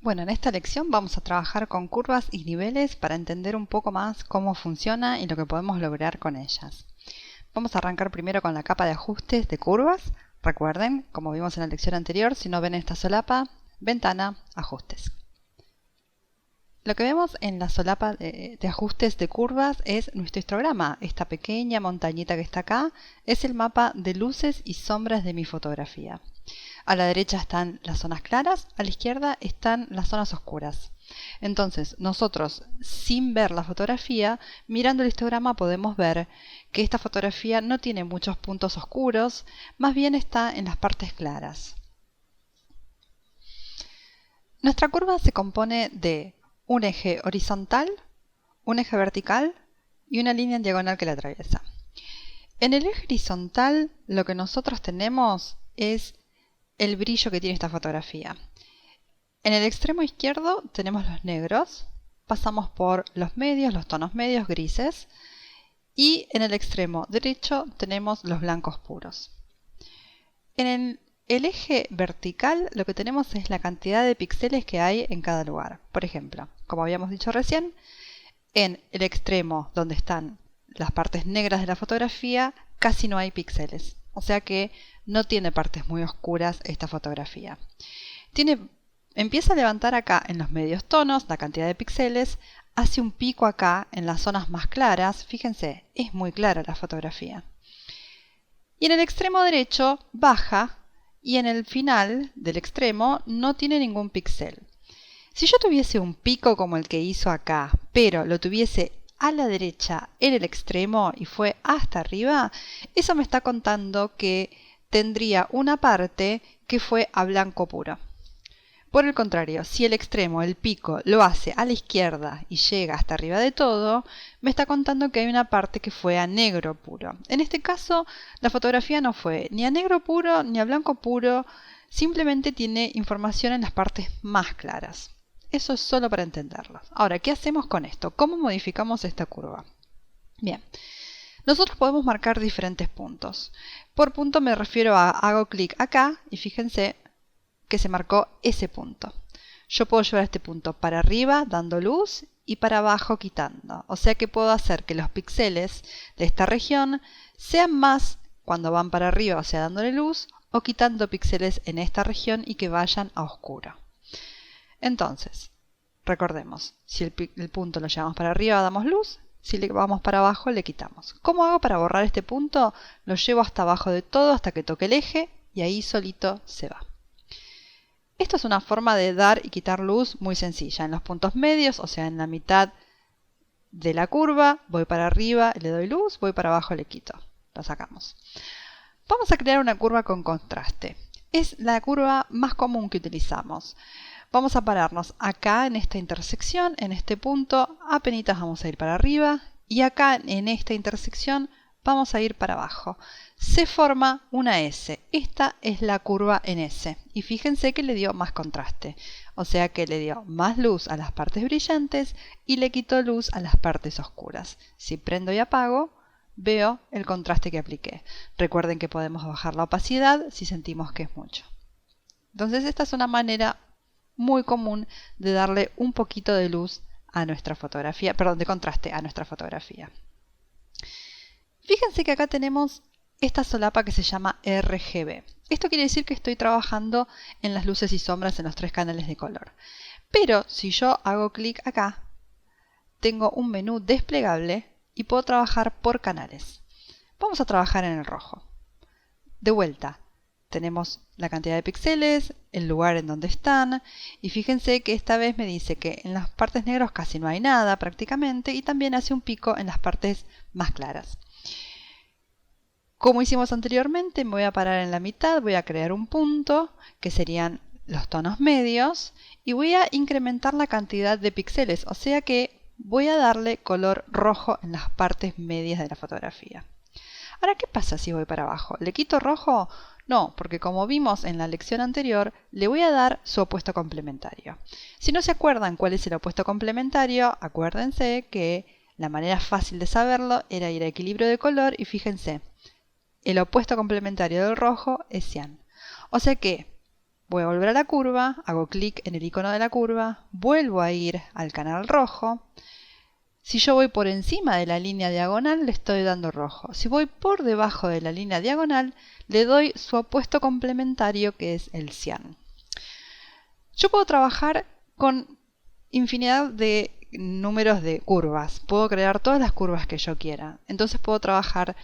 Bueno, en esta lección vamos a trabajar con curvas y niveles para entender un poco más cómo funciona y lo que podemos lograr con ellas. Vamos a arrancar primero con la capa de ajustes de curvas. Recuerden, como vimos en la lección anterior, si no ven esta solapa, ventana, ajustes. Lo que vemos en la solapa de ajustes de curvas es nuestro histograma. Esta pequeña montañita que está acá es el mapa de luces y sombras de mi fotografía. A la derecha están las zonas claras, a la izquierda están las zonas oscuras. Entonces, nosotros, sin ver la fotografía, mirando el histograma podemos ver que esta fotografía no tiene muchos puntos oscuros, más bien está en las partes claras. Nuestra curva se compone de un eje horizontal, un eje vertical y una línea en diagonal que la atraviesa. En el eje horizontal, lo que nosotros tenemos es el brillo que tiene esta fotografía. En el extremo izquierdo tenemos los negros, pasamos por los medios, los tonos medios grises, y en el extremo derecho tenemos los blancos puros. En el eje vertical lo que tenemos es la cantidad de píxeles que hay en cada lugar. Por ejemplo, como habíamos dicho recién, en el extremo donde están las partes negras de la fotografía casi no hay píxeles. O sea que no tiene partes muy oscuras esta fotografía. Empieza a levantar acá en los medios tonos la cantidad de píxeles, hace un pico acá en las zonas más claras. Fíjense, es muy clara la fotografía. Y en el extremo derecho baja y en el final del extremo no tiene ningún píxel. Si yo tuviese un pico como el que hizo acá, pero lo tuviese a la derecha en el extremo y fue hasta arriba, eso me está contando que tendría una parte que fue a blanco puro. Por el contrario, si el extremo, el pico, lo hace a la izquierda y llega hasta arriba de todo, me está contando que hay una parte que fue a negro puro. En este caso, la fotografía no fue ni a negro puro ni a blanco puro, simplemente tiene información en las partes más claras. Eso es solo para entenderlo. Ahora, ¿qué hacemos con esto? ¿Cómo modificamos esta curva? Bien, nosotros podemos marcar diferentes puntos. Por punto me refiero a hago clic acá y fíjense que se marcó ese punto. Yo puedo llevar este punto para arriba dando luz y para abajo quitando. O sea que puedo hacer que los píxeles de esta región sean más cuando van para arriba, o sea dándole luz, o quitando píxeles en esta región y que vayan a oscuro. Entonces, recordemos, si el punto lo llevamos para arriba damos luz, si le vamos para abajo le quitamos. ¿Cómo hago para borrar este punto? Lo llevo hasta abajo de todo hasta que toque el eje y ahí solito se va. Esto es una forma de dar y quitar luz muy sencilla. En los puntos medios, o sea en la mitad de la curva, voy para arriba, le doy luz, voy para abajo, le quito. Lo sacamos. Vamos a crear una curva con contraste. Es la curva más común que utilizamos. Vamos a pararnos acá en esta intersección, en este punto, apenitas vamos a ir para arriba y acá en esta intersección vamos a ir para abajo. Se forma una S. Esta es la curva en S. Y fíjense que le dio más contraste. O sea que le dio más luz a las partes brillantes y le quitó luz a las partes oscuras. Si prendo y apago, veo el contraste que apliqué. Recuerden que podemos bajar la opacidad si sentimos que es mucho. Entonces esta es una manera muy común de darle un poquito de luz a nuestra fotografía, perdón, de contraste a nuestra fotografía. Fíjense que acá tenemos esta solapa que se llama RGB. Esto quiere decir que estoy trabajando en las luces y sombras en los 3 canales de color. Pero si yo hago clic acá, tengo un menú desplegable y puedo trabajar por canales. Vamos a trabajar en el rojo. De vuelta, tenemos la cantidad de píxeles, el lugar en donde están, y fíjense que esta vez me dice que en las partes negras casi no hay nada prácticamente, y también hace un pico en las partes más claras. Como hicimos anteriormente, me voy a parar en la mitad, voy a crear un punto, que serían los tonos medios, y voy a incrementar la cantidad de píxeles, o sea que voy a darle color rojo en las partes medias de la fotografía. Ahora, ¿qué pasa si voy para abajo? ¿Le quito rojo? No, porque como vimos en la lección anterior, le voy a dar su opuesto complementario. Si no se acuerdan cuál es el opuesto complementario, acuérdense que la manera fácil de saberlo era ir a equilibrio de color y fíjense, el opuesto complementario del rojo es cian. O sea que Voy a volver a la curva, hago clic en el icono de la curva, vuelvo a ir al canal rojo. Si yo voy por encima de la línea diagonal, le estoy dando rojo. Si voy por debajo de la línea diagonal, le doy su opuesto complementario, que es el cian. Yo puedo trabajar con infinidad de números de curvas. Puedo crear todas las curvas que yo quiera. Entonces puedo trabajar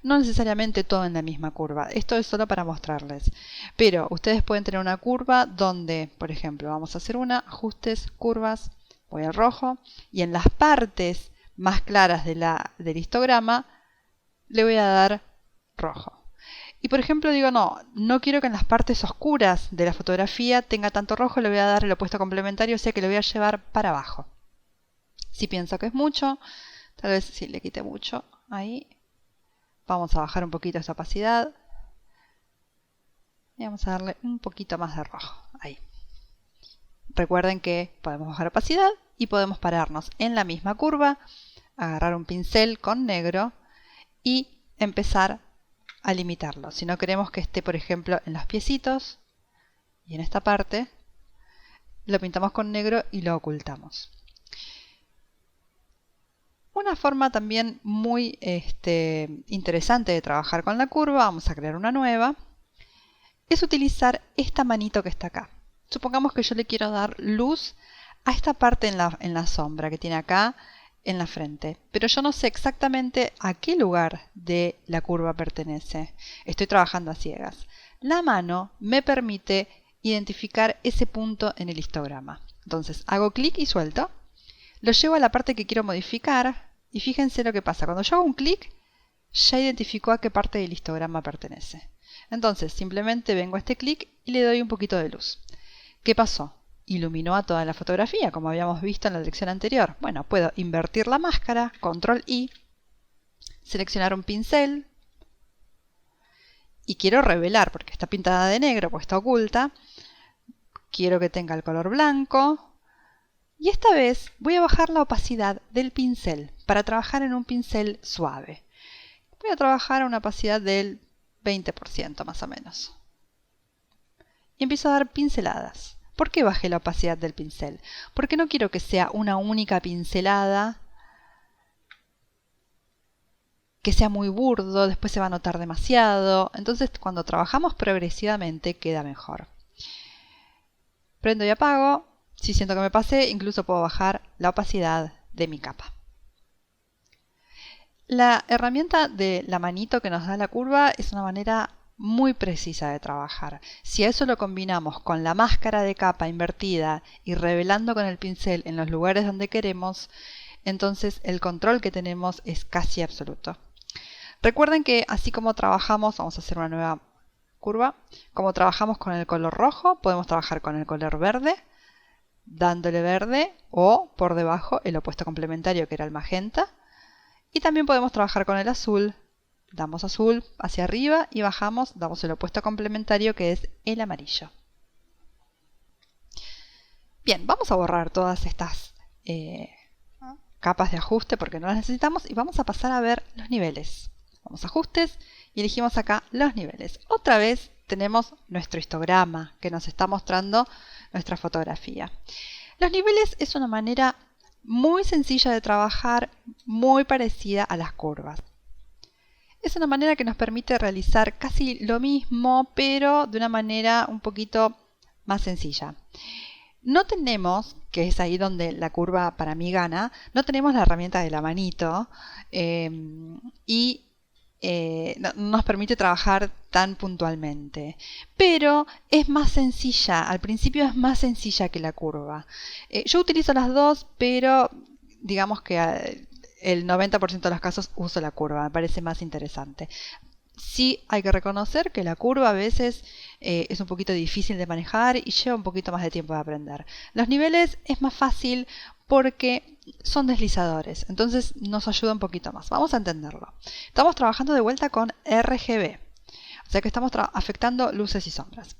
no necesariamente todo en la misma curva. Esto es solo para mostrarles. Pero ustedes pueden tener una curva donde, por ejemplo, vamos a hacer ajustes, curvas, voy al rojo, y en las partes más claras del histograma le voy a dar rojo. Y por ejemplo digo, no quiero que en las partes oscuras de la fotografía tenga tanto rojo, le voy a dar el opuesto complementario, o sea que le voy a llevar para abajo. Si pienso que es mucho, tal vez si le quite mucho, ahí. Vamos a bajar un poquito esa opacidad. Y vamos a darle un poquito más de rojo, ahí. Recuerden que podemos bajar opacidad y podemos pararnos en la misma curva, agarrar un pincel con negro y empezar a limitarlo. Si no queremos que esté, por ejemplo, en los piecitos y en esta parte, lo pintamos con negro y lo ocultamos. Una forma también muy interesante de trabajar con la curva, vamos a crear una nueva, es utilizar esta manito que está acá. Supongamos que yo le quiero dar luz a esta parte en la sombra que tiene acá en la frente, pero yo no sé exactamente a qué lugar de la curva pertenece. Estoy trabajando a ciegas. La mano me permite identificar ese punto en el histograma. Entonces hago clic y suelto, lo llevo a la parte que quiero modificar y fíjense lo que pasa. Cuando yo hago un clic, ya identificó a qué parte del histograma pertenece. Entonces simplemente vengo a este clic y le doy un poquito de luz. ¿Qué pasó? Iluminó a toda la fotografía, como habíamos visto en la lección anterior. Bueno, puedo invertir la máscara, control I, seleccionar un pincel y quiero revelar, porque está pintada de negro, pues está oculta. Quiero que tenga el color blanco. Y esta vez voy a bajar la opacidad del pincel para trabajar en un pincel suave. Voy a trabajar a una opacidad del 20% más o menos. Y empiezo a dar pinceladas. ¿Por qué bajé la opacidad del pincel? Porque no quiero que sea una única pincelada, que sea muy burdo, después se va a notar demasiado. Entonces cuando trabajamos progresivamente queda mejor. Prendo y apago. Si siento que me pasé, incluso puedo bajar la opacidad de mi capa. La herramienta de la manito que nos da la curva es una manera muy precisa de trabajar. Si a eso lo combinamos con la máscara de capa invertida y revelando con el pincel en los lugares donde queremos, entonces el control que tenemos es casi absoluto. Recuerden que así como trabajamos, vamos a hacer una nueva curva, como trabajamos con el color rojo, podemos trabajar con el color verde, dándole verde o por debajo el opuesto complementario que era el magenta. Y también podemos trabajar con el azul. Damos azul hacia arriba y bajamos, damos el opuesto complementario que es el amarillo. Bien, vamos a borrar todas estas capas de ajuste porque no las necesitamos y vamos a pasar a ver los niveles. Vamos a ajustes y elegimos acá los niveles. Otra vez tenemos nuestro histograma que nos está mostrando nuestra fotografía. Los niveles es una manera muy sencilla de trabajar, muy parecida a las curvas. Es una manera que nos permite realizar casi lo mismo, pero de una manera un poquito más sencilla. No tenemos, que es ahí donde la curva para mí gana, no tenemos la herramienta de la manito y no nos permite trabajar tan puntualmente. Pero es más sencilla, al principio es más sencilla que la curva. Yo utilizo las dos, pero digamos que el 90% de los casos uso la curva, me parece más interesante. Sí hay que reconocer que la curva a veces es un poquito difícil de manejar y lleva un poquito más de tiempo de aprender. Los niveles es más fácil porque son deslizadores, entonces nos ayuda un poquito más. Vamos a entenderlo. Estamos trabajando de vuelta con RGB, o sea que estamos afectando luces y sombras.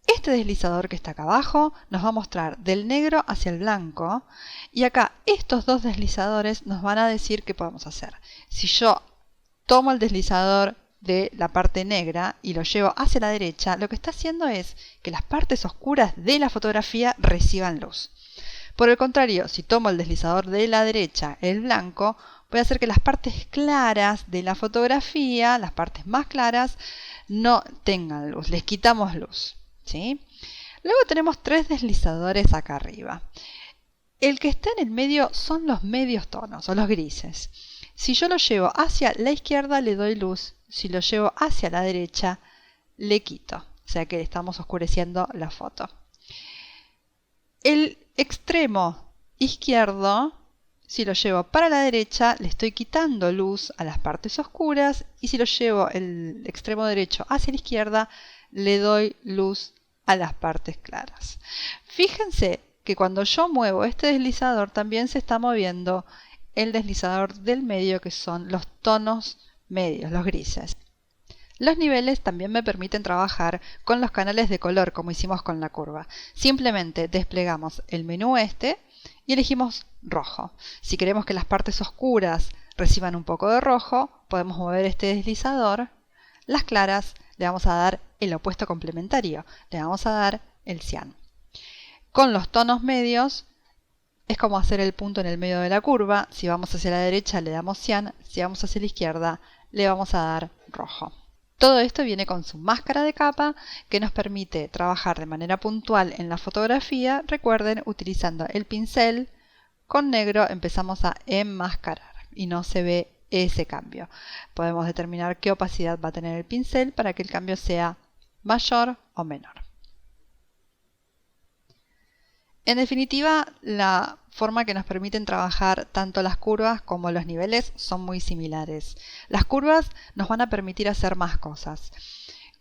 Este deslizador que está acá abajo nos va a mostrar del negro hacia el blanco y acá estos dos deslizadores nos van a decir qué podemos hacer. Si yo tomo el deslizador de la parte negra y lo llevo hacia la derecha, lo que está haciendo es que las partes oscuras de la fotografía reciban luz. Por el contrario, si tomo el deslizador de la derecha, el blanco, voy a hacer que las partes claras de la fotografía, las partes más claras, no tengan luz, les quitamos luz, ¿sí? Luego tenemos 3 deslizadores acá arriba. El que está en el medio son los medios tonos o los grises. Si yo lo llevo hacia la izquierda le doy luz, si lo llevo hacia la derecha le quito, o sea que estamos oscureciendo la foto. El extremo izquierdo, si lo llevo para la derecha le estoy quitando luz a las partes oscuras, y si lo llevo el extremo derecho hacia la izquierda le doy luz a las partes claras. Fíjense que cuando yo muevo este deslizador también se está moviendo el deslizador del medio, que son los tonos medios, los grises. Los niveles también me permiten trabajar con los canales de color como hicimos con la curva. Simplemente desplegamos el menú y elegimos rojo. Si queremos que las partes oscuras reciban un poco de rojo, podemos mover este deslizador. Las claras le vamos a dar el opuesto complementario, le vamos a dar el cian. Con los tonos medios es como hacer el punto en el medio de la curva. Si vamos hacia la derecha le damos cian, si vamos hacia la izquierda le vamos a dar rojo. Todo esto viene con su máscara de capa que nos permite trabajar de manera puntual en la fotografía. Recuerden, utilizando el pincel con negro empezamos a enmascarar y no se ve ese cambio. Podemos determinar qué opacidad va a tener el pincel para que el cambio sea mayor o menor. En definitiva, la forma que nos permiten trabajar tanto las curvas como los niveles son muy similares. Las curvas nos van a permitir hacer más cosas.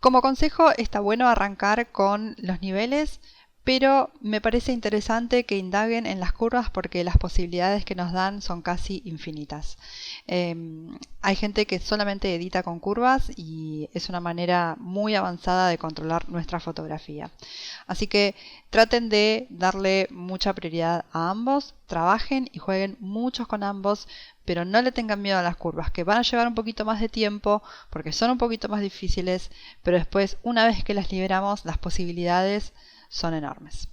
Como consejo, está bueno arrancar con los niveles, pero me parece interesante que indaguen en las curvas porque las posibilidades que nos dan son casi infinitas. Hay gente que solamente edita con curvas y es una manera muy avanzada de controlar nuestra fotografía. Así que traten de darle mucha prioridad a ambos, trabajen y jueguen mucho con ambos, pero no le tengan miedo a las curvas, que van a llevar un poquito más de tiempo porque son un poquito más difíciles, pero después, una vez que las liberamos, las posibilidades son enormes.